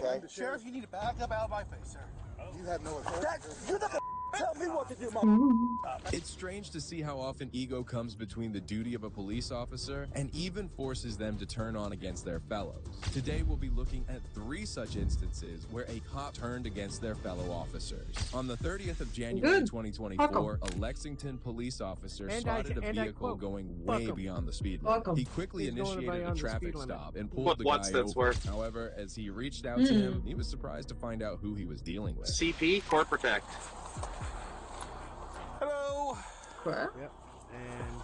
Okay. Sheriff, you need to back up out of my face, sir. You have no authority. You're not gonna tell me what to do, It's strange to see how often ego comes between the duty of a police officer and even forces them to turn on against their fellows. Today, we'll be looking at 3 such instances where a cop turned against their fellow officers. On the 30th of January 2024, a Lexington police officer spotted a vehicle going way beyond the speed limit. He quickly initiated a traffic stop and pulled the guy over. However, as he reached out to him, he was surprised to find out who he was dealing with. CP, Court Protect. Hello. What? Yep. And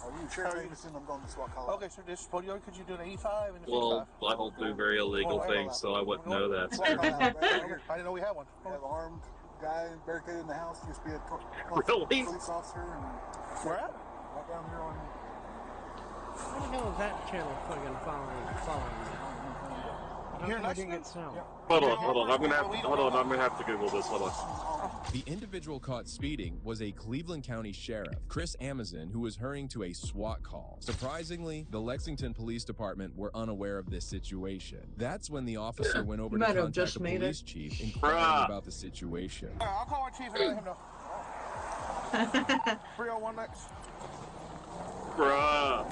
Are you Sheriff Davidson? I'm going to SWAT call. Okay, sir, this is Podio. Could you do an 85 and a 55? Well, I don't do very illegal things, so I wouldn't know that. I didn't know we had one. We have an armed guy barricaded in the house. Used to be a Really? police officer. And Where at? right down here on. what the hell is that channel fucking following me? Here in I didn't Lexington? get sound. Hold on. I'm gonna have to Google this. Hold on. The individual caught speeding was a Cleveland County Sheriff, Chris Amazon, who was hurrying to a SWAT call. Surprisingly, the Lexington Police Department were unaware of this situation. That's when the officer went over to contact the police chief, inquiring about the situation. I'll call our chief and let him know. 301 next. Bruh.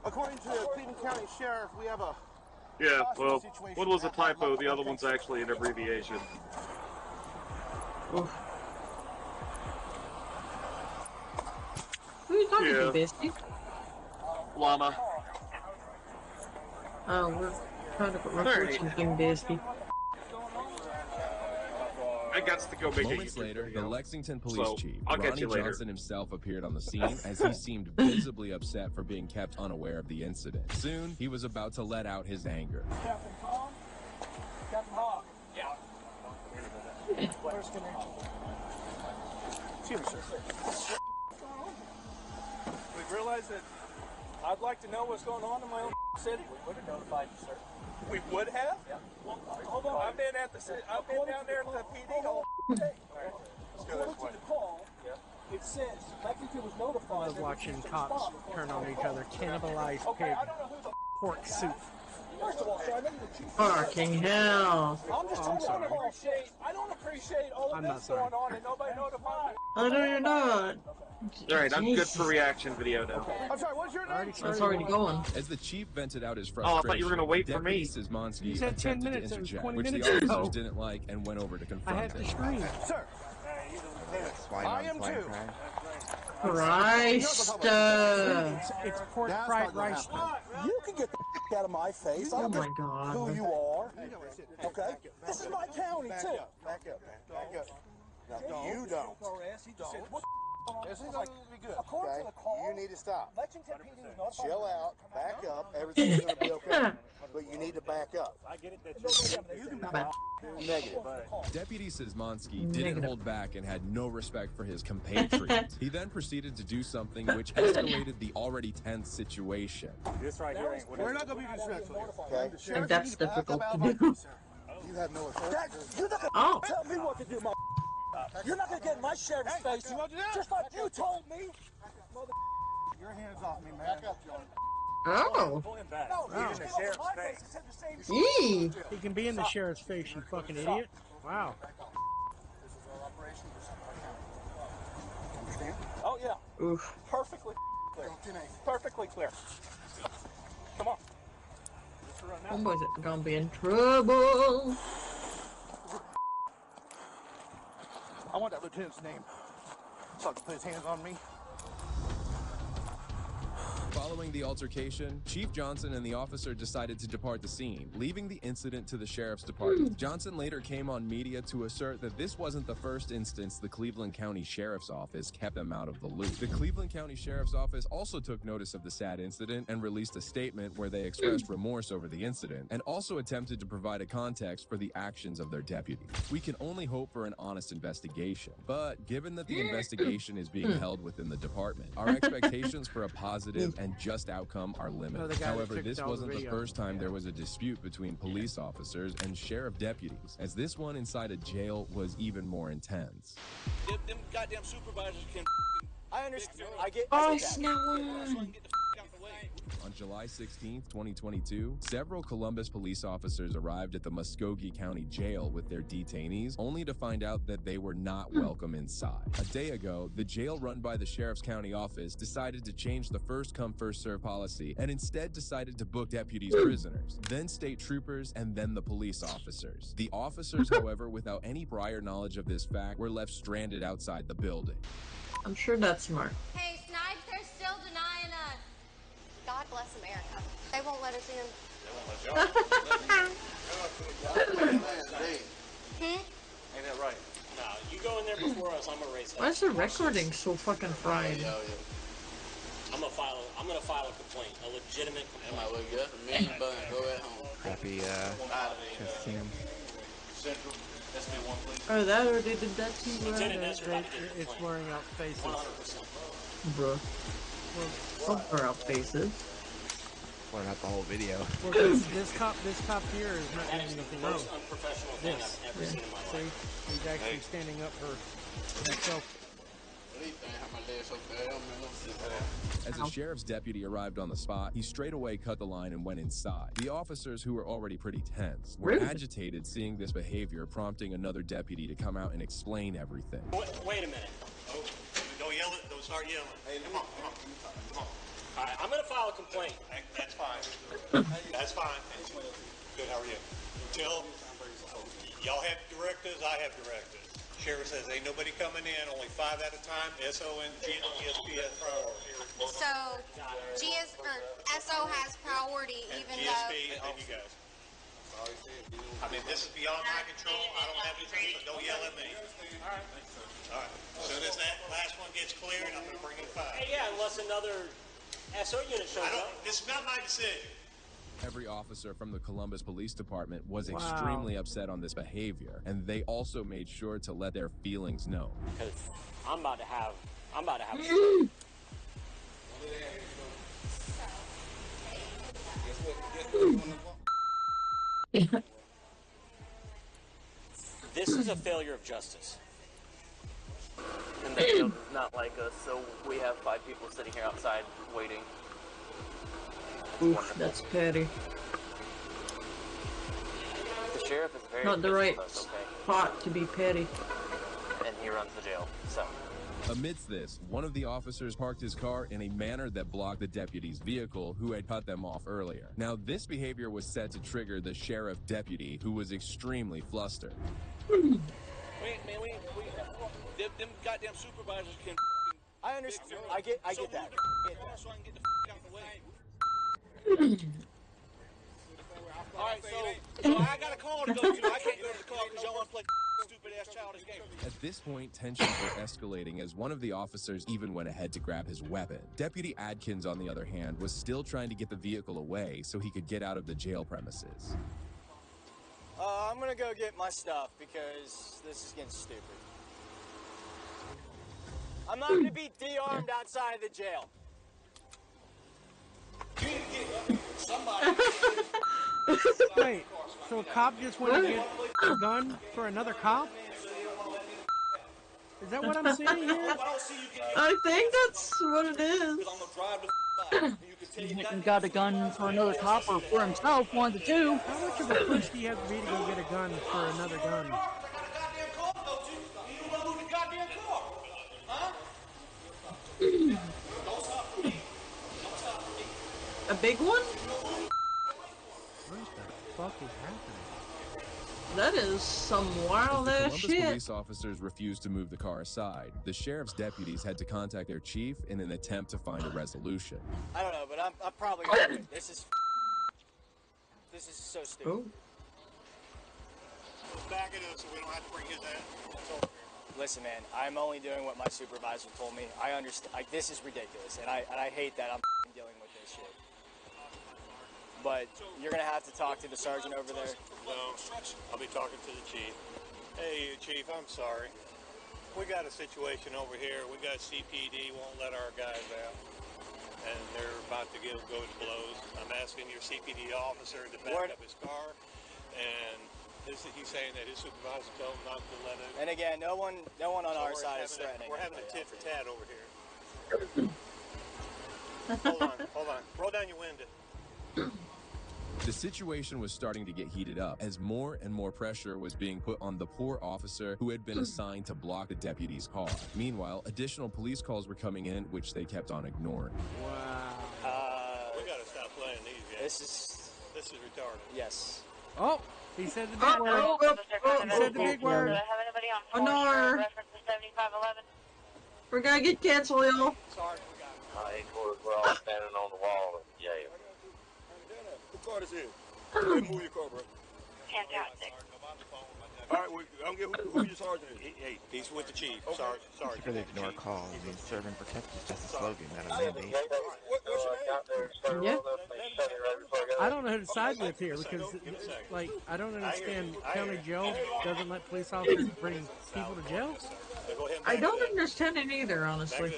According to the Cleveland County Sheriff, we have a Yeah, well, one was a typo, the other one's actually an abbreviation. Oof. Who are you talking to, Bestie? Llama. Oh, we're trying to put reports in King Bestie. I got to go make Moments a later, the Lexington police chief, I'll catch Ronnie you later. Johnson himself, appeared on the scene as he seemed visibly upset for being kept unaware of the incident. Soon, he was about to let out his anger. Captain Tom? Captain Hawk? Yeah. Where's Excuse me, sir. We've realized that I'd like to know what's going on in my own city. We would have notified you, sir. We would have? Yeah. Well, hold on. I've been at the city. I've been down there at the PD the whole day. According to the call, it says Lexington was notified. I was watching cops turn on each other, cannibalize Okay, pig, I don't know who the pork soup. First of all, sir, I know you're the chief. Fucking hell. I'm just trying to I don't appreciate all of this going on and nobody notified me. Oh, no, you're not. Alright, I'm good for reaction video now. I'm sorry, what's your name? It's already going. As the chief vented out his I frustration, thought you were gonna wait for me. Deputy Szymanski You said 10 attempted minutes, to it was interject, 20 which the minutes ago. officers didn't like and went over to I confront have to him. scream. Sir. I am too. Christ. It's pork fried rice. You can get the out of my face. I Oh don't my care god. who you are. Okay. This is my county too. Back up. No, you don't. This is going to be good. Okay. You need to stop. Lexington PD was notified. Chill out. Back up. Everything's gonna be okay. But you need to back up. I get it that you can Negative. Deputy Szymanski didn't hold back and had no respect for his compatriots. He then proceeded to do something which escalated the already tense situation. This right here ain't what We're not going to be disrespectful. Okay. And that's difficult to do. You have no authority. You're not Oh. gonna tell me what to do, You're not gonna get in my sheriff's face. you want to do that? Just like you told me. Your hands off me, man. Back up, John. Oh. Pull him back. No, Oh. in the sheriff's face. Said the same shit. Yee. He can be in the sheriff's face, you fucking idiot. Wow. This is our operation. This is my county. Understand? Oh yeah. Oof. Perfectly clear. Perfectly clear. Come on. Homeboy's gonna be in trouble. I want that lieutenant's name so I can put his hands on me. Following the altercation, Chief Johnson and the officer decided to depart the scene, leaving the incident to the sheriff's department. Johnson later came on media to assert that this wasn't the first instance the Cleveland County Sheriff's Office kept them out of the loop. The Cleveland County Sheriff's Office also took notice of the sad incident and released a statement where they expressed remorse over the incident and also attempted to provide a context for the actions of their deputy. We can only hope for an honest investigation, but given that the investigation is being held within the department, our expectations for a positive and just outcome are limited. However, this wasn't the first time there was a dispute between police officers and sheriff deputies, as this one inside a jail was even more intense. Them goddamn supervisors can. I understand. I get. Oh, it's not one. On July 16, 2022, several Columbus police officers arrived at the Muskogee County Jail with their detainees, only to find out that they were not welcome inside. A day ago, the jail run by the Sheriff's County office decided to change the first-come, first-served policy and instead decided to book deputies prisoners, then state troopers, and then the police officers. The officers, however, without any prior knowledge of this fact, were left stranded outside the building. I'm sure that's smart. Hey, Snipes, they're still denying us. God bless America. They won't let us in. Ain't that right? No, you go in there before us. I'm gonna raise it. Why is the recording so fucking fried? I'm gonna file a complaint, a legitimate complaint. That might look good. Me and Bun, go at home. Happy chess team. Central, SB1, please. Oh, that already did that too, bro. It's blurring out faces. 100%. Bro. Don't blur out faces. Blurring out the whole video. Well, this cop here is not doing anything wrong. Most unprofessional thing I've ever seen in my life. See? He's actually standing up for himself. As the sheriff's deputy arrived on the spot, he straight away cut the line and went inside. The officers, who were already pretty tense, were agitated seeing this behavior, prompting another deputy to come out and explain everything. Wait a minute. Oh, don't yell it. Don't start yelling. Hey, come on. All right, I'm gonna file a complaint. That's fine. That's fine. Good. How are you? Y'all have directives. I have directives. Sheriff says ain't nobody coming in. Only 5 at a time. SO and GSP has priority. So, SO has priority, even GSP and you guys. I mean, this is beyond my control. I don't have anything, so don't yell at me. All right. As soon as that last one gets cleared, I'm going to bring in 5. Hey, yeah, unless another SO unit shows up. This is not my decision. Every officer from the Columbus Police Department was extremely upset on this behavior, and they also made sure to let their feelings known. Because I'm about to have a This is a failure of justice. And they does not like us, so we have 5 people sitting here outside waiting. Oof, that's petty. The sheriff is very Not the right us, okay? spot to be petty. And he runs the jail, so. Amidst this, one of the officers parked his car in a manner that blocked the deputy's vehicle, who had cut them off earlier. Now, this behavior was set to trigger the sheriff deputy, who was extremely flustered. Man, them goddamn supervisors can. I understand. I get that. So I can get the out the way. Alright, so I got a call to go to. I can't go to the car because y'all want to play stupid ass childish game. At this point, tensions were escalating as one of the officers even went ahead to grab his weapon. Deputy Adkins, on the other hand, was still trying to get the vehicle away so he could get out of the jail premises. I'm gonna go get my stuff because this is getting stupid. I'm not gonna be de-armed outside of the jail. Wait, so a cop just went to get a gun for another cop? Is that what I'm seeing here? I think that's what it is. He got a gun for another cop or for himself, one of the two. How much of a push do you have to be to go get a gun for another gun? A big one? What the fuck is happening? That is some wild ass Columbus shit. police officers refused to move the car aside. The sheriff's deputies had to contact their chief in an attempt to find a resolution. I don't know, but I'm probably gonna win. This is so stupid. Oh. Back it up so we don't have to bring his ass. Listen, man, I'm only doing what my supervisor told me. I understand. This is ridiculous, and I hate that I'm dealing with this shit. But you're gonna have to talk to the sergeant over there. No, I'll be talking to the chief. Hey, chief, I'm sorry. We got a situation over here. We got CPD won't let our guys out, and they're about to go to blows. I'm asking your CPD officer to back up his car, and he's saying that his supervisor told him not to let it. And again, no one on our side is threatening. We're having a tit for tat over here. Hold on. Roll down your window. The situation was starting to get heated up as more and more pressure was being put on the poor officer who had been assigned to block the deputy's car. Meanwhile, additional police calls were coming in, which they kept on ignoring. Wow. We gotta stop playing these games. This is retarded. Yes. Oh, he said the big word. He said the big word. Honor. We're gonna get canceled, y'all. Sorry, We're all standing on the wall of the jail. Who car is here? Hey, move your car, bro. Fantastic. All right, I don't get who your sergeant is. Hey, he's with the chief. Okay. Sorry. Because ignore calls and serve and protect is just a slogan, not a mandate. What's your name? Yeah. I don't know who to side with here because, like, I don't understand. County jail doesn't let police officers bring people to jail. I don't understand it either, honestly.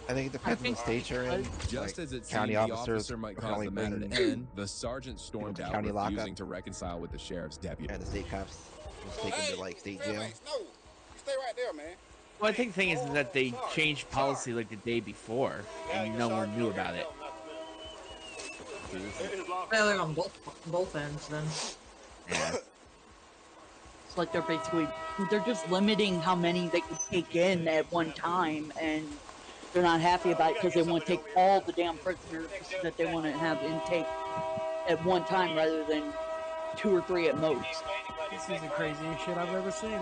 I think it depends on the state you're in. Just Like, as it county seemed the officers officer might can cause only the matter to bring end, the sergeant stormed out, county lockup. refusing to reconcile with the sheriff's deputy. And the state cops was taken to like state jail. No, you stay right there, man. Well, I think the thing is that they changed policy like the day before, and no one knew about it. Well, they're on both ends then. Yeah. It's like they're just limiting how many they can take in at one time, and they're not happy about it because they want to take all the damn prisoners that they want to have intake at one time rather than 2 or 3 at most. This is the craziest shit I've ever seen.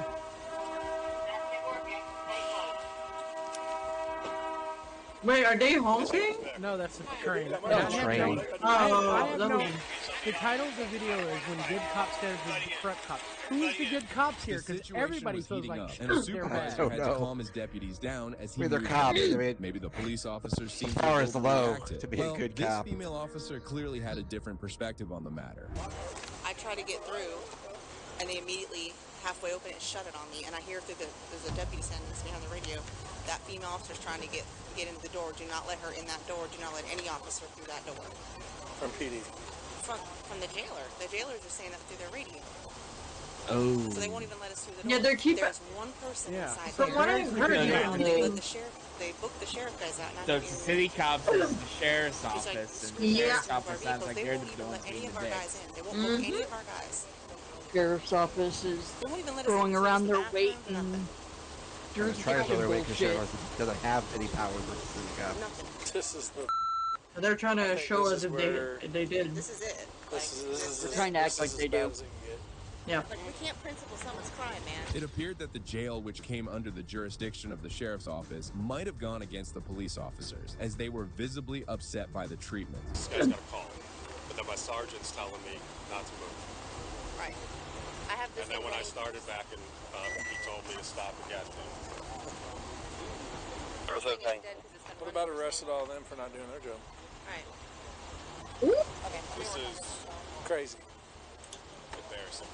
Wait, are they honking? No, that's the train. That's a train. The title of the video is When Good Cops Stand for Corrupt Cops. Who's the good cops here? The Because situation everybody was feels heating like up, and a they're supervisor bad. had to calm his deputies down as he I mean, they're knew cops. that I mean, maybe the police officers seemed power to is low overreacted. to be a good this cop. female officer clearly had a different perspective on the matter. I try to get through, and they immediately halfway open it, shut it on me, and I hear through there's a deputy saying this to me on the radio. That female officer's trying to get into the door. Do not let her in that door. Do not let any officer through that door. From PD. From the jailer. The jailers are saying that through their radio. Oh. So they won't even let us through the door. Yeah, they're keeping. There's one person inside From there. what I've heard, They booked the sheriff guys out. So it's the city cops, it's the sheriff's He's like, office, and screw the the sheriff's rest of our office sounds like vehicles. They they're won't the even ones let any being of the our dicks. guys in. They won't book any of our guys. Sheriff's office is They won't even let us throwing use around the their bathroom, weight nothing. and They're trying to throw their weight because bullshit. sheriff doesn't have any power versus city cops. This is the. They're trying to show us if they did. This is it. They're trying to act like they do. Yeah. Like, we can't principle someone's crime, man. It appeared that the jail, which came under the jurisdiction of the sheriff's office, might have gone against the police officers, as they were visibly upset by the treatment. This guy's got a call, but then my sergeant's telling me not to move. Right. I have this. And then when I started backing up, he told me to stop and got to. What about arrested all of them for not doing their job? Right. Okay. This is Crazy. embarrassing.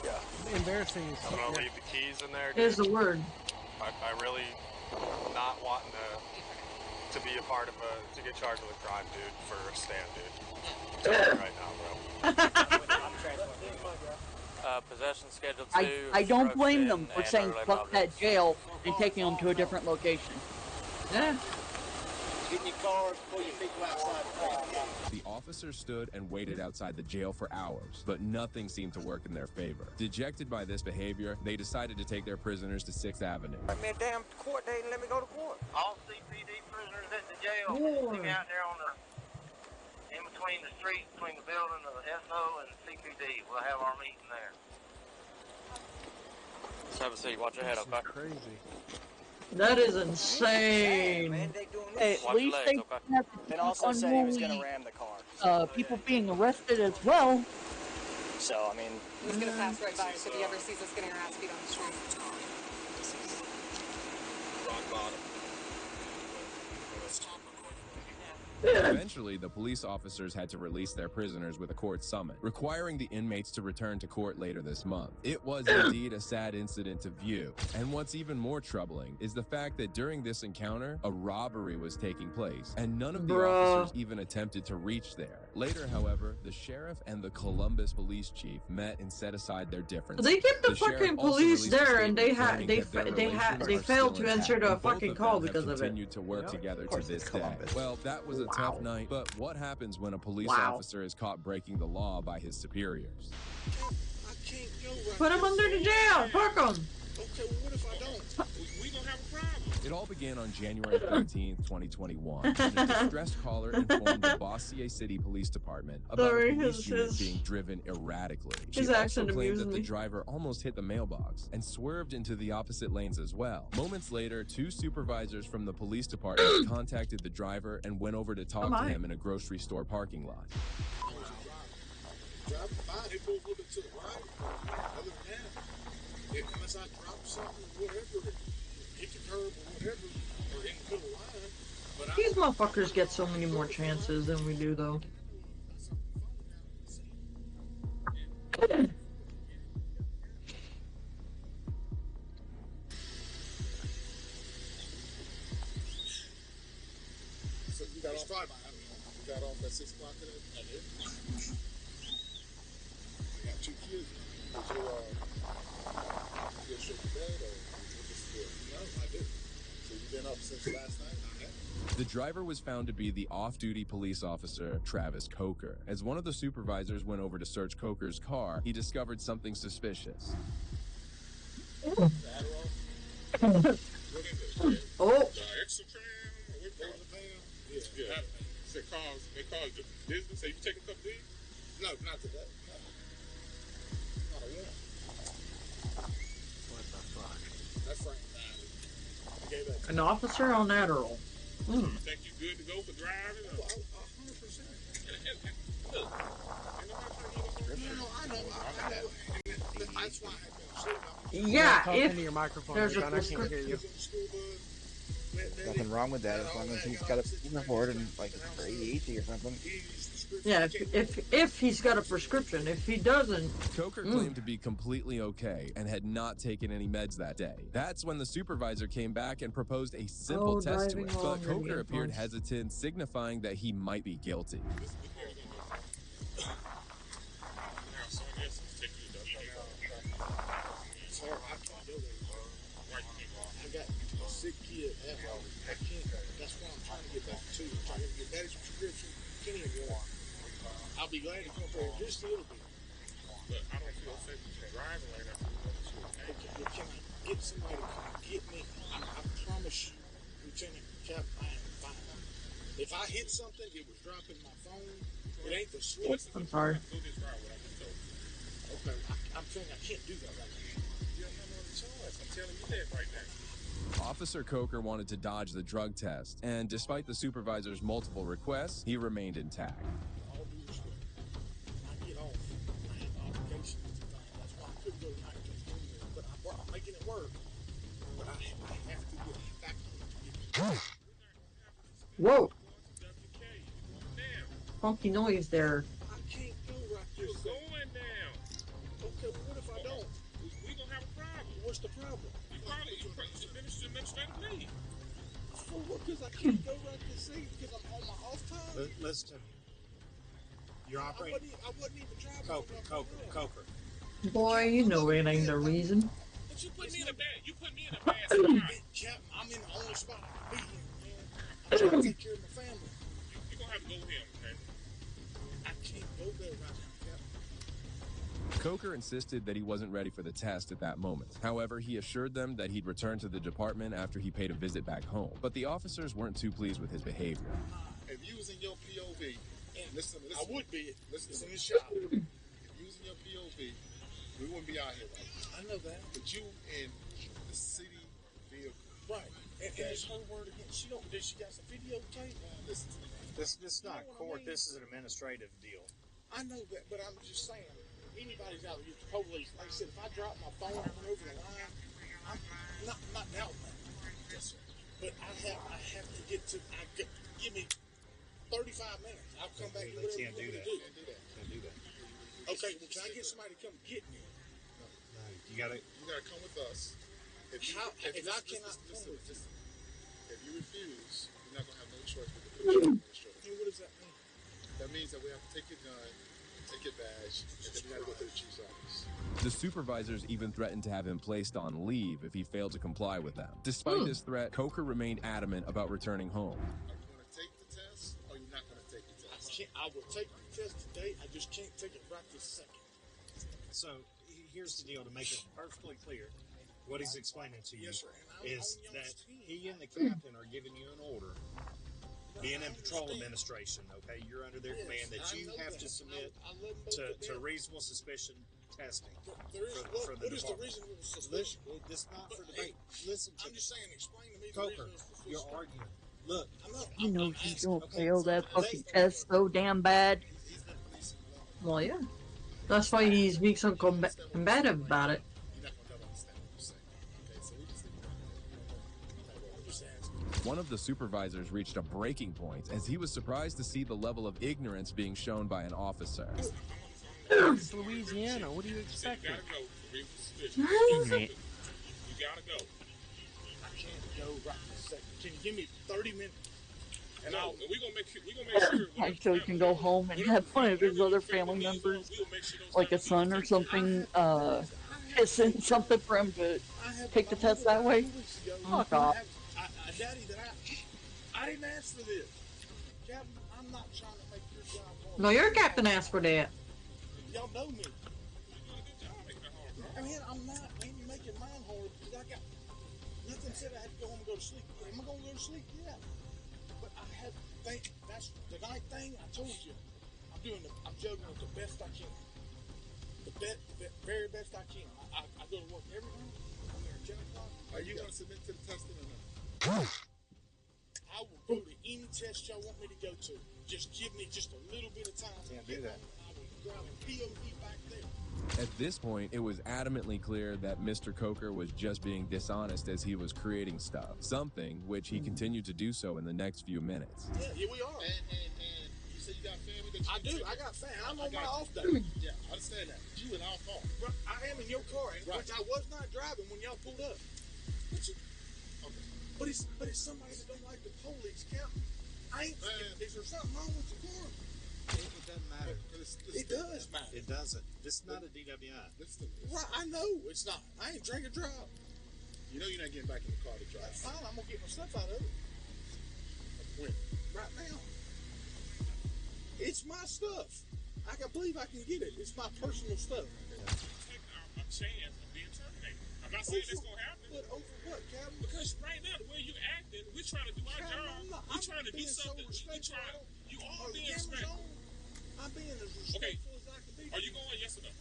Yeah. Embarrassing is I'm gonna leave the keys in there. Here's dude. the word. I really not wanting to be a part of to get charged with a crime, dude, for a stand, dude. Tell me right now, bro. Possession schedule 2. I don't blame them for and saying unrelated fuck that jail and taking them to a different location. Yeah. Get in your car before you people outside the gate. The officers stood and waited outside the jail for hours, but nothing seemed to work in their favor. Dejected by this behavior, they decided to take their prisoners to 6th Avenue. Let me a damn court date and let me go to court. All CPD prisoners at the jail, leave me out there on in between the street, between the building of the SO and the CPD. We'll have our meeting there. Just have a seat. Watch your head, okay? Crazy. That is insane. At least they have to And also said he was going to ram the car. people being arrested as well. So, I mean... He's going to pass right by us if he ever sees us getting our ass beat on the street. Rock bottom. Eventually, the police officers had to release their prisoners with a court summon, requiring the inmates to return to court later this month. It was indeed a sad incident to view, and what's even more troubling is the fact that during this encounter, a robbery was taking place, and none of the officers even attempted to reach there. Later, however, the sheriff and the Columbus police chief met and set aside their differences. They kept the sheriff fucking also police released a there, and they statement claiming that their relations they are failed still to answer intact, the and both fucking of call them have because of it. continued to work together to this day. Well, that was a tough night, but what happens when a police officer is caught breaking the law by his superiors? Put him under the jail. Fuck him. Okay, well, what if I don't? We gonna have a problem. It all began on January 13th, 2021, when a distressed caller informed the Bossier City Police Department about a police unit being driven erratically. She also claimed that the driver almost hit the mailbox and swerved into the opposite lanes as well. Moments later, 2 supervisors from the police department contacted the driver and went over to talk to him in a grocery store parking lot. Driving by, they move a little bit to the right. Other than that, unless I drop something or whatever, hit the curb or whatever, or in the middle line. But These motherfuckers get so many more chances than we do, though. So you got off, you got off at 6 o'clock today? I did. You got 2 kids. Did you shake your bed or just no, I did. So you've been up since last night? I have. The driver was found to be the off-duty police officer, Travis Coker. As one of the supervisors went over to search Coker's car, he discovered something suspicious. Oh. Yeah. They call it business. Say you taking a couple days? No, not today. Not a one. What the fuck? That's Frank. An officer on Adderall. You think you good to go for driving? 100%. Look, I know. That's why I Yeah, talk into your microphone. there's a John, I can't hear you. Nothing wrong with that as long as he's got a report and like for ADHD or something. Yeah, if he's got a prescription. If he doesn't, Coker claimed to be completely okay and had not taken any meds that day. That's when the supervisor came back and proposed a simple test to him, but Coker appeared hesitant, signifying that he might be guilty. I got a sick kid at home. I can't. That's why I'm trying to get back to you. I'm trying to get that prescription. Can't even walk. I'll be glad to come for it just a little bit. But I don't feel safe with you driving like that. Okay, can I get somebody to come get me? I promise you, Lieutenant Captain, I am fine. If I hit something, it was dropping my phone. It ain't the slip. I'm sorry. Okay, I'm saying I can't do that right now. You don't have no choice. I'm telling you that right now. Officer Coker wanted to dodge the drug test, and despite the supervisor's multiple requests, he remained intact. All due respect, I get off. I have obligations to time. That's why I couldn't go tonight. But I'm making it work. But I have to get back home. whoa, funky noise there. I can't go right there. You're going down. Okay, well, what if I don't? We gonna have a problem. What's the problem? You probably finish the administrative leave. For what? Because I can't go right this seat because I'm on my off time. Listen to me. You're operating. I wasn't even driving. Coker. Boy, you know it ain't the reason. But you put me in a bad. You put me in a bad spot. Captain, I'm in the only spot I can be in, man. I'm trying to take care of my family. You're gonna have to go with him, okay? I can't go there right now, Captain. Coker insisted that he wasn't ready for the test at that moment. However, he assured them that he'd return to the department after he paid a visit back home. But the officers weren't too pleased with his behavior. If you was in your POV, and listen, I would be. Listen to the shop. If you was in your POV, we wouldn't be out here right now. I know that. But you in the city vehicle. Right. And it's her word against she don't. She got some videotape. Listen to me. This is not court. This is an administrative deal. I know that, but I'm just saying. Anybody's out there, the police. Like I said, if I drop my phone and run over the line, I'm not doubting that. Yes, sir. But I have to get to. Give me 35 minutes. I'll come back and whatever you want me to do. Can't do that. Okay, well, can I get somebody to come get me? No, you gotta come with us. If you refuse, you're not gonna have no choice but to put you in administrative. And what does that mean? That means that we have to take your gun, take your badge, and then we gotta go to the chief's office. The supervisors even threatened to have him placed on leave if he failed to comply with them. Despite this threat, Coker remained adamant about returning home. Are you gonna take the test, or you're I will take the test today. I just can't take it right this second. So here's the deal to make it perfectly clear. What he's explaining to you is that he and the captain are giving you an order. Being in patrol administration, okay, you're under their command that you have to submit to reasonable suspicion testing for the what is the department. reasonable suspicion? This not for debate. Listen to I'm just saying, explain to me the Coker, reasonable suspicion. you're arguing. Look, He knows he's gonna fail that fucking test so damn bad. Well, yeah. That's why he's being so combative about it. One of the supervisors reached a breaking point as he was surprised to see the level of ignorance being shown by an officer. It's Louisiana. What do you expect? You gotta go. I can't go right this second. Can you give me 30 minutes? And we gonna make sure. So he can go home and have one of his other family members, like a son or something, pissing something for him to take the test that way. Fuck off. Daddy, I didn't ask for this. Captain, I'm not trying to make your job hard. No, your captain asked for that. Y'all know me. I mean, I'm not making mine hard because I got nothing said I had to go home and go to sleep. Am I going to go to sleep? Yeah. But I had to think, that's the night thing I told you. I'm juggling it the best I can. The very best I can. I go to work every night. I'm there at 10 o'clock. Are you going to submit to the testing or not? I will go to any test y'all want me to go to. Just give me just a little bit of time. Can't do that. I will grab a POV back there. At this point, it was adamantly clear that Mr. Coker was just being dishonest as he was creating stuff, something which he continued to do so in the next few minutes. Yeah, here we are. And you said you got family that you I got family. I'm on my off day. Yeah, I understand that. You in our car. But I am in your car, which I was not driving when y'all pulled up. But it's somebody that don't like the police, Captain. Is there something wrong with the car? It doesn't matter. It does matter. It doesn't. This is not a DWI. Right, I know it's not. I ain't drink or drive. You know you're not getting back in the car to drive. That's fine. I'm gonna get my stuff out of it. When? Right now. It's my stuff. I can believe I can get it. It's my personal stuff. Take a chance of being terminated. I'm not saying it's gonna happen. But over what, Captain? Because right now, the way you acting, we're trying to do our job. We're trying to do something. You all being respectful. I'm being as respectful as I can be. Are you going, yes or no?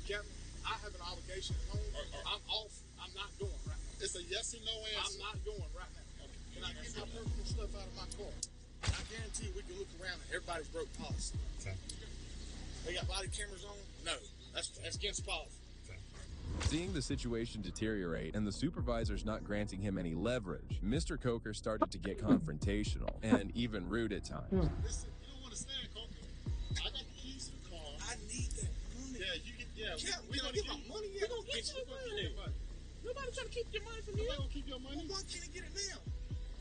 Captain, I have an obligation at home. I'm off. I'm not going right now. It's a yes or no answer. I'm not going right now. Okay. Can I get my personal stuff out of my car? I guarantee you we can look around and everybody's broke policy. Okay. They got body cameras on? No. That's against policy. Seeing the situation deteriorate and the supervisors not granting him any leverage, Mr. Coker started to get confrontational and even rude at times. Listen, you don't want to stand, Coker. I got the keys to the car. I need that money. We're going to get my money. We're going to get you the money. Nobody trying to keep your money from you. Nobody going to keep your money. Well, why can't I get it now?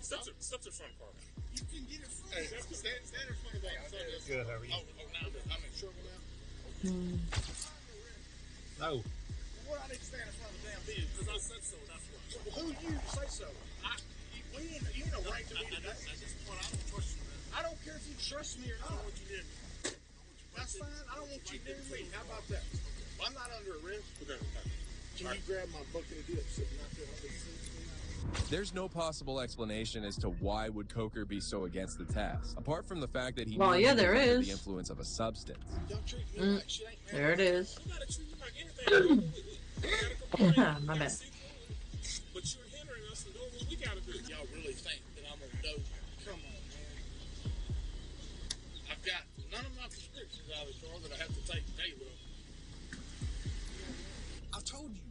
Step to the front, Carter. You can get it from me. Stand in front of us. Good, how are you? Now I'm in trouble now. No. Well, I need to stand in front of the damn vehicle. Because I said so, that's why. So, who are you to say so? You ain't no right to me today. At this point, I don't trust you, man. I don't care if you trust me or not. I don't want you near me. That's fine. I don't want you near me. How about that? I'm not under arrest. Okay. Can you grab my bucket of dip sitting out there under the seat? There's no possible explanation as to why would Coker be so against the test, apart from the fact that he Well, knew yeah, he was there under is. the influence of a substance. There it is. My bad. But you're hindering us from doing what we gotta do. Y'all really think that I'm gonna do? Come on, man. I've got none of my prescriptions out of the car that I have to take daily. I've told you.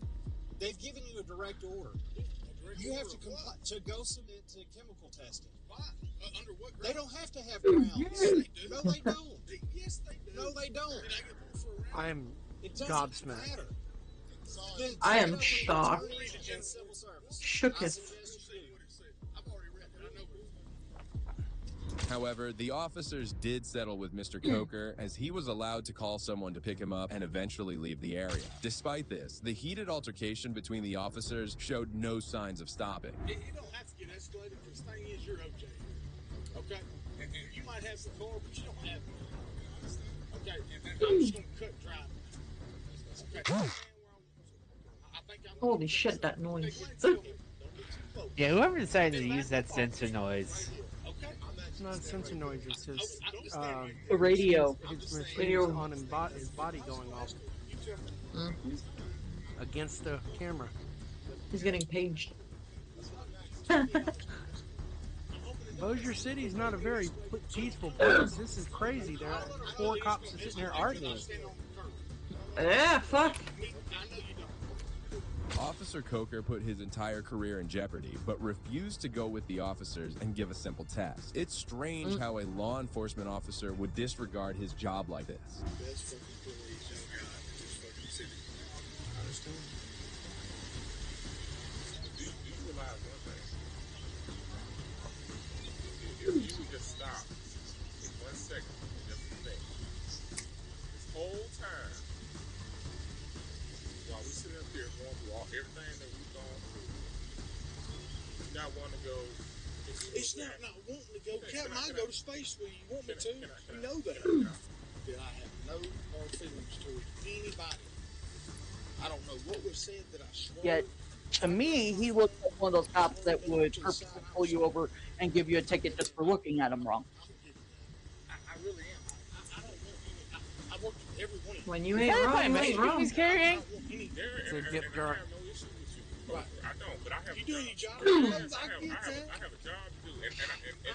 They've given you a direct order. You have to go submit to chemical testing. Why? Under what ground? They don't have to have grounds. No, they don't. Yes, they do. No, they don't. Did I get pulled for a round? I am It doesn't gobsmacked. matter. I am shocked. Shook as However, the officers did settle with Mr. Coker as he was allowed to call someone to pick him up and eventually leave the area. Despite this, the heated altercation between the officers showed no signs of stopping. It don't have to get escalated because the thing is you're OJ. Okay? And you might have some car, but you don't have me. Okay, and I'm just gonna cut dry. Okay. Holy shit, that noise. Yeah, whoever decided to use that sensor noise. It's not a sensor noise. It's his The radio. His machine's Radio. on his body going off against the camera. He's getting paged. Bossier City's not a very peaceful place. This is crazy. There are 4 cops are sitting here arguing. Yeah, fuck. Officer Coker put his entire career in jeopardy, but refused to go with the officers and give a simple test. It's strange how a law enforcement officer would disregard his job like this. Best fucking police y'all got in this fucking city. I understand. Do you realize one thing? If you would just stop in 1 second and just think, this whole time, while we sitting up here going through everything that we've gone through, you not want to go. It's not wanting to go. Captain, I go to space with you. You want me to? You know that. That I have no hard feelings towards anybody. I don't know what was said that I swore. Yet, to me, he looks like one of those cops that would purposely pull you over and give you a ticket just for looking at him wrong. I really am. I don't want any. I work with every one of you. When you ain't wrong, you ain't wrong. He's carrying. It's a dip jar. Right. I don't, but I have. You doing your job? I have a job to do,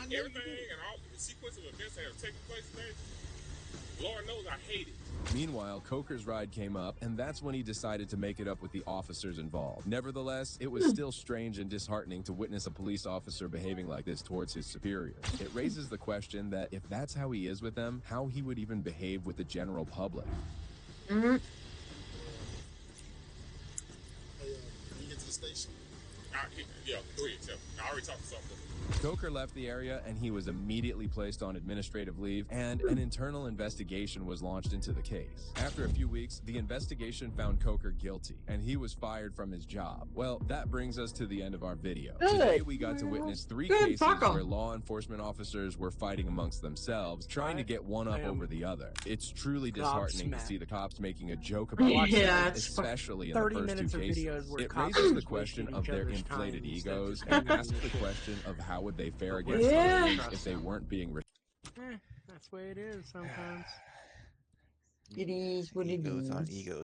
and everything and all the sequence of events that have taken place today. Lord knows I hate it. Meanwhile, Coker's ride came up, and that's when he decided to make it up with the officers involved. Nevertheless, it was still strange and disheartening to witness a police officer behaving like this towards his superiors. It raises the question that if that's how he is with them, how he would even behave with the general public. You get to the station? Yeah, go ahead, Tim. I already talked to something. Coker left the area, and he was immediately placed on administrative leave, and an internal investigation was launched into the case. After a few weeks, the investigation found Coker guilty, and he was fired from his job. Well, that brings us to the end of our video. Today, we got to witness 3 cases where law enforcement officers were fighting amongst themselves, trying to get one up over the other. It's truly disheartening to see the cops making a joke about it, especially in the first 2 cases. It raises the question of their inflated egos and asks the question of how would they fare against civilians if they weren't being That's the way it is sometimes. It is what it is. On egos.